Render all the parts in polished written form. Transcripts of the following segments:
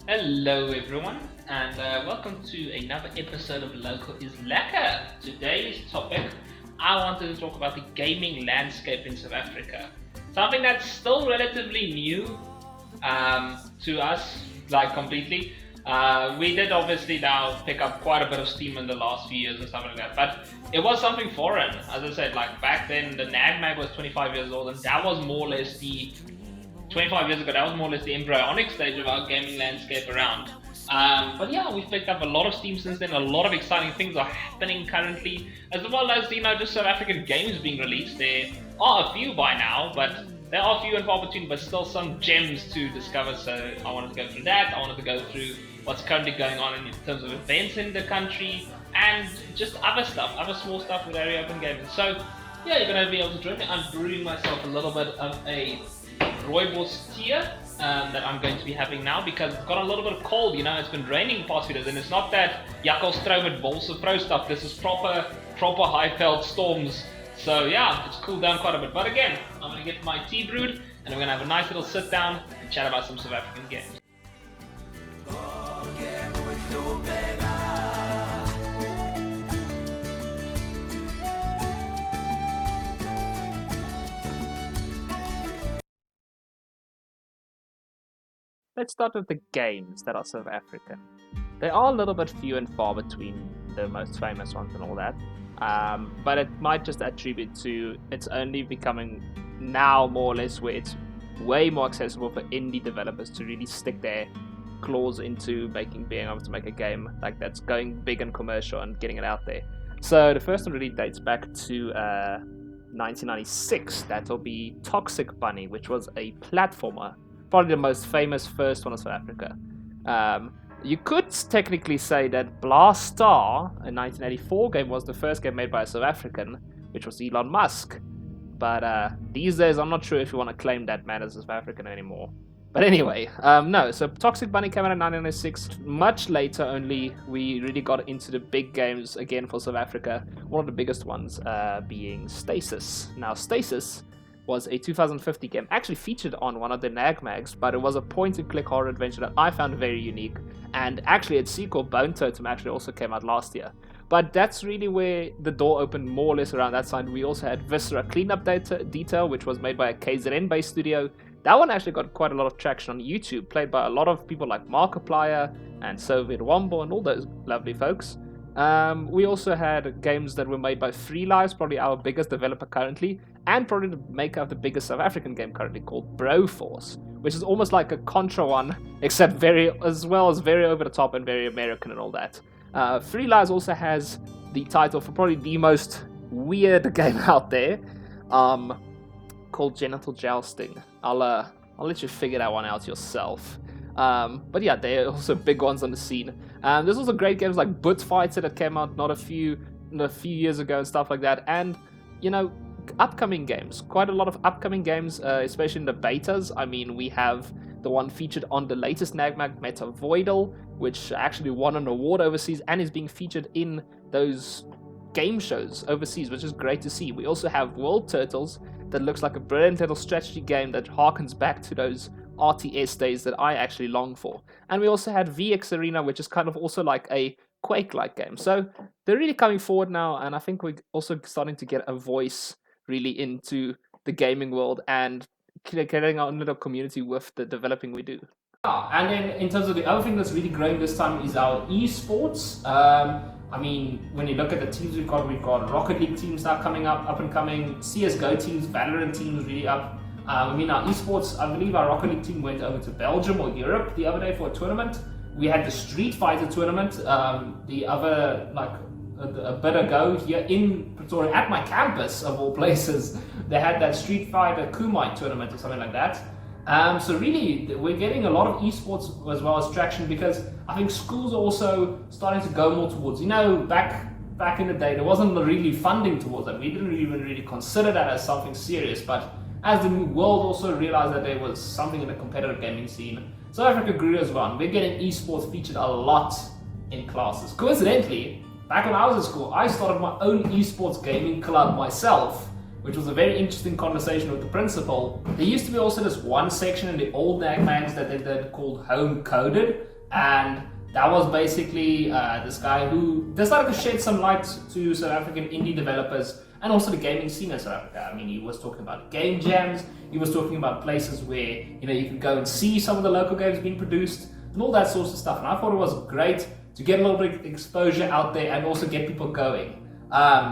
Hello everyone, and welcome to another episode of Local is Lekker. Today's topic, I wanted to talk about the gaming landscape in South Africa. Something that's still relatively new to us, like completely. We did obviously now pick up quite a bit of steam in the last few years and stuff like that, but it was something foreign. As I said, like back then the NAGMAG was 25 years old, and that was more or less the 25 years ago, that was more or less the embryonic stage of our gaming landscape around. But yeah, we've picked up a lot of steam since then. A lot of exciting things are happening currently, as well as, just South African games being released. There are a few by now, but there are few and far between, but still some gems to discover. So I wanted to go through that. I wanted to go through what's currently going on in terms of events in the country, and just other stuff, other small stuff with area open gaming. So yeah, you're going to be able to join me. I'm brewing myself a little bit of a rooibos tea that I'm going to be having now because it's got a little bit of cold. It's been raining the past few days, and it's not that Jakkelstroom Bolse Pro stuff. This is proper high-felt storms. So yeah, it's cooled down quite a bit. But again, I'm going to get my tea brewed, and we're going to have a nice little sit down and chat about some South African games. Let's start with the games that are South African. They are a little bit few and far between the most famous ones and all that, but it might just attribute to it's only becoming now more or less where it's way more accessible for indie developers to really stick their claws into being able to make a game like that's going big and commercial and getting it out there. So the first one really dates back to 1996. That'll be Toxic Bunny, which was a platformer. Probably the most famous first one of South Africa. You could technically say that Blast Star, a 1984 game, was the first game made by a South African, which was Elon Musk. But these days, I'm not sure if you want to claim that man as a South African anymore. But anyway, no, so Toxic Bunny came out in 1996. Much later, only we really got into the big games again for South Africa. One of the biggest ones being Stasis. Now, Stasis was a 2050 game, actually featured on one of the NAGMAGs, but it was a point-and-click horror adventure that I found very unique, and actually its sequel, Bone Totem, actually also came out last year. But that's really where the door opened more or less around that side. We also had Viscera Cleanup Detail, which was made by a KZN-based studio. That one actually got quite a lot of traction on YouTube, played by a lot of people like Markiplier and Soviet Wombo and all those lovely folks. We also had games that were made by Free Lives, probably our biggest developer currently, and probably the maker of the biggest South African game currently, called Broforce, which is almost like a Contra one, except very over the top and very American and all that. Free Lives also has the title for probably the most weird game out there, called Genital Jousting. I'll let you figure that one out yourself. But yeah, there are also big ones on the scene. There's also great games like Butt Fighter that came out not a few years ago and stuff like that. And upcoming games, quite a lot of upcoming games, especially in the betas. I mean, we have the one featured on the latest NAGMAG, Meta Voidal, which actually won an award overseas and is being featured in those game shows overseas, which is great to see. We also have World Turtles that looks like a brilliant little strategy game that harkens back to those RTS days that I actually long for. And we also had VX Arena, which is kind of also like a Quake-like game. So they're really coming forward now, and I think we're also starting to get a voice really into the gaming world and creating our own little community with the developing we do. And then in terms of the other thing that's really growing this time is our esports. I mean, when you look at the teams we've got Rocket League teams now coming up and coming, CSGO teams, Valorant teams really up. Our esports, I believe our Rocket League team went over to Belgium or Europe the other day for a tournament. We had the Street Fighter tournament the other, a bit ago here in Pretoria at my campus of all places. They had that Street Fighter Kumite tournament or something like that. So really, we're getting a lot of esports as well as traction because I think schools are also starting to go more towards, back in the day, there wasn't really funding towards that. We didn't even really consider that as something serious, but as the world also realized that there was something in the competitive gaming scene, South Africa grew as well. We're getting esports featured a lot in classes. Coincidentally, back when I was in school, I started my own esports gaming club myself, which was a very interesting conversation with the principal. There used to be also this one section in the old NAGMAGs that they did called Home Coded, and that was basically this guy who decided to shed some light to South African indie developers and also the gaming scene in South Africa. I mean, he was talking about game jams, he was talking about places where you can go and see some of the local games being produced and all that sorts of stuff. And I thought it was great to get a little bit of exposure out there and also get people going.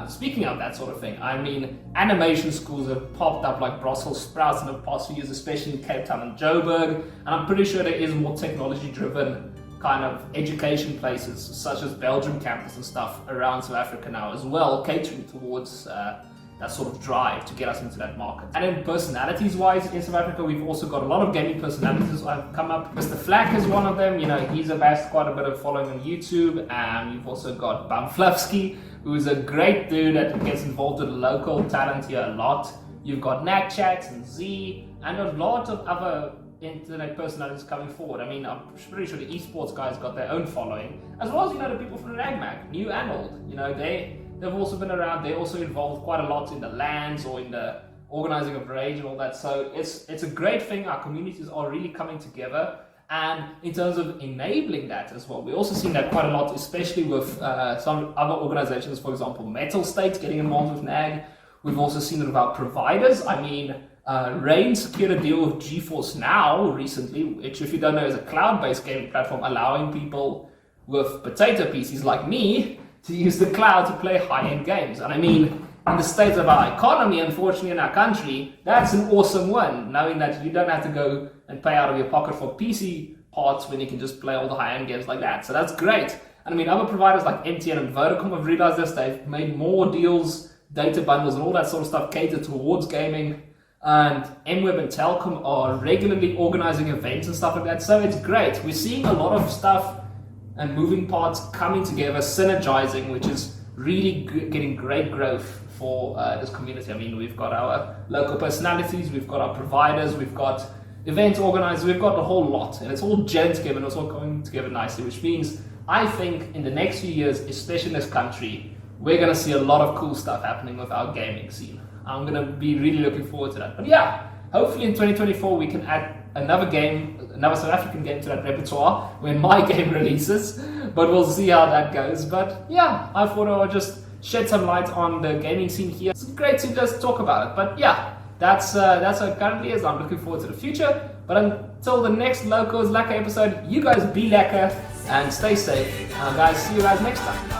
Speaking of that sort of thing, I mean, animation schools have popped up like Brussels sprouts in the past few years, especially in Cape Town and Joburg, and I'm pretty sure there is more technology-driven kind of education places, such as Belgium campus and stuff around South Africa now as well, catering towards that sort of drive to get us into that market. And then personalities-wise in South Africa, we've also got a lot of gaming personalities that have come up. Mr. Flack is one of them. He's amassed quite a bit of following on YouTube. And you've also got Bamflufsky, who's a great dude that gets involved with local talent here a lot. You've got Natchat and Z, and a lot of other internet personalities coming forward. I mean, I'm pretty sure the esports guys got their own following, as well as the people from the RagMac, new and old. They've also been around. They're also involved quite a lot in the LANs or in the organizing of Rage and all that. So it's a great thing. Our communities are really coming together. And in terms of enabling that as well, we're also seeing that quite a lot, especially with some other organizations, for example, Metal State getting involved with NAG. We've also seen it with our providers. I mean, Rain secured a deal with GeForce Now recently, which, if you don't know, is a cloud-based gaming platform allowing people with potato PCs like me to use the cloud to play high-end games. And I mean, in the state of our economy, unfortunately, in our country, that's an awesome one, knowing that you don't have to go and pay out of your pocket for PC parts when you can just play all the high-end games like that. So that's great. And I mean, other providers like MTN and Vodacom have realized this. They've made more deals, data bundles, and all that sort of stuff catered towards gaming. And MWeb and Telkom are regularly organizing events and stuff like that. So it's great. We're seeing a lot of stuff and moving parts coming together, synergizing, which is really getting great growth for this community. I mean, we've got our local personalities, we've got our providers, we've got event organizers, we've got a whole lot, and it's all gelling together and it's all coming together nicely, which means I think in the next few years, especially in this country, we're going to see a lot of cool stuff happening with our gaming scene. I'm going to be really looking forward to that. But yeah, hopefully in 2024 we can add another South African game to that repertoire when my game releases, but we'll see how that goes. But yeah, I thought I would just shed some light on the gaming scene here. It's great to just talk about it. But yeah, that's how it currently is. I'm looking forward to the future. But until the next Lekker episode, you guys be lekker and stay safe. Guys, see you guys next time.